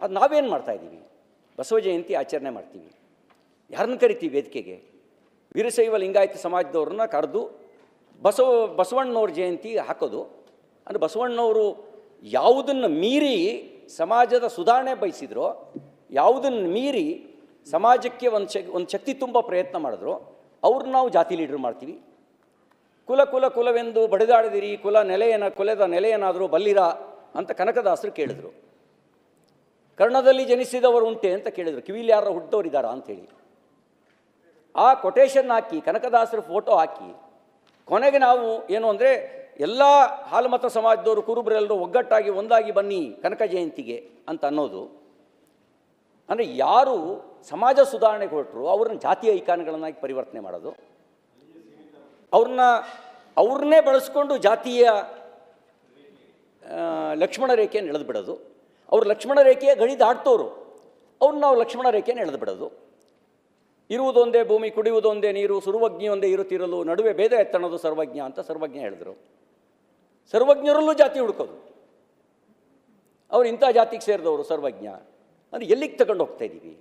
ಅದು ನಾವೇನು ಮಾಡ್ತಾಯಿದ್ದೀವಿ? ಬಸವ ಜಯಂತಿ ಆಚರಣೆ ಮಾಡ್ತೀವಿ. ಯಾರನ್ನು ಕರಿತೀವಿ ವೇದಿಕೆಗೆ? ವೀರಶೈವ ಲಿಂಗಾಯತ ಸಮಾಜದವ್ರನ್ನ ಕರೆದು ಬಸವಣ್ಣವ್ರ ಜಯಂತಿ ಹಾಕೋದು. ಅಂದರೆ ಬಸವಣ್ಣವರು ಯಾವುದನ್ನು ಮೀರಿ ಸಮಾಜದ ಸುಧಾರಣೆ ಬಯಸಿದ್ರೋ, ಯಾವುದನ್ನು ಮೀರಿ ಸಮಾಜಕ್ಕೆ ಒಂದು ಶಕ್ತಿ ತುಂಬ ಪ್ರಯತ್ನ ಮಾಡಿದ್ರು, ಅವ್ರನ್ನ ನಾವು ಜಾತಿ ಲೀಡ್ರ್ ಮಾಡ್ತೀವಿ. ಕುಲವೆಂದು ಬಡಿದಾಡಿದಿರಿ, ಕುಲದ ನೆಲೆಯೇನಾದರೂ ಬಲ್ಲಿರ ಅಂತ ಕನಕದಾಸರು ಕೇಳಿದರು. ಕರ್ಣದಲ್ಲಿ ಜನಿಸಿದವರು ಉಂಟೆ ಅಂತ ಕೇಳಿದರು, ಕಿವಿಲಿ ಯಾರು ಹುಟ್ಟೋರಿದ್ದಾರಾ ಅಂಥೇಳಿ. ಆ ಕೊಟೇಶನ್ ಹಾಕಿ, ಕನಕದಾಸರ ಫೋಟೋ ಹಾಕಿ, ಕೊನೆಗೆ ನಾವು ಏನು ಅಂದರೆ ಎಲ್ಲ ಹಾಲುಮತ ಸಮಾಜದವರು ಕುರುಬರೆಲ್ಲರೂ ಒಗ್ಗಟ್ಟಾಗಿ ಒಂದಾಗಿ ಬನ್ನಿ ಕನಕ ಜಯಂತಿಗೆ ಅಂತ ಅನ್ನೋದು. ಅಂದರೆ ಯಾರು ಸಮಾಜ ಸುಧಾರಣೆಗೆ ಹೊರಟರು ಅವ್ರನ್ನ ಜಾತಿ ಐಕಾನ್ಗಳನ್ನಾಗಿ ಪರಿವರ್ತನೆ ಮಾಡೋದು, ಅವ್ರನ್ನೇ ಬಳಸ್ಕೊಂಡು ಜಾತಿಯ ಲಕ್ಷ್ಮಣ ರೇಖೆಯನ್ನು ಎಳೆದು ಬಿಡೋದು. ಅವ್ರು ಲಕ್ಷ್ಮಣ ರೇಖೆಯ ಗಡಿ ದಾಟ್ತೋರು, ಅವ್ರನ್ನ ನಾವು ಲಕ್ಷ್ಮಣ ರೇಖೆಯನ್ನು ಎಳೆದು ಬಿಡೋದು. ಇರುವುದೊಂದೇ ಭೂಮಿ, ಕುಡಿಯುವುದೊಂದೇ ನೀರು, ಸರ್ವಜ್ಞ ಇರುತ್ತಿರಲು ನಡುವೆ ಭೇದ ಎತ್ತಣದು ಸರ್ವಜ್ಞ ಅಂತ ಸರ್ವಜ್ಞ ಹೇಳಿದ್ರು. ಸರ್ವಜ್ಞರಲ್ಲೂ ಜಾತಿ ಹುಡುಕೋದು. ಅವ್ರು ಇಂಥ ಜಾತಿಗೆ ಸೇರಿದವರು ಸರ್ವಜ್ಞ. ಅಂದರೆ ಎಲ್ಲಿಗೆ ತಗೊಂಡು ಹೋಗ್ತಾ ಇದ್ದೀವಿ?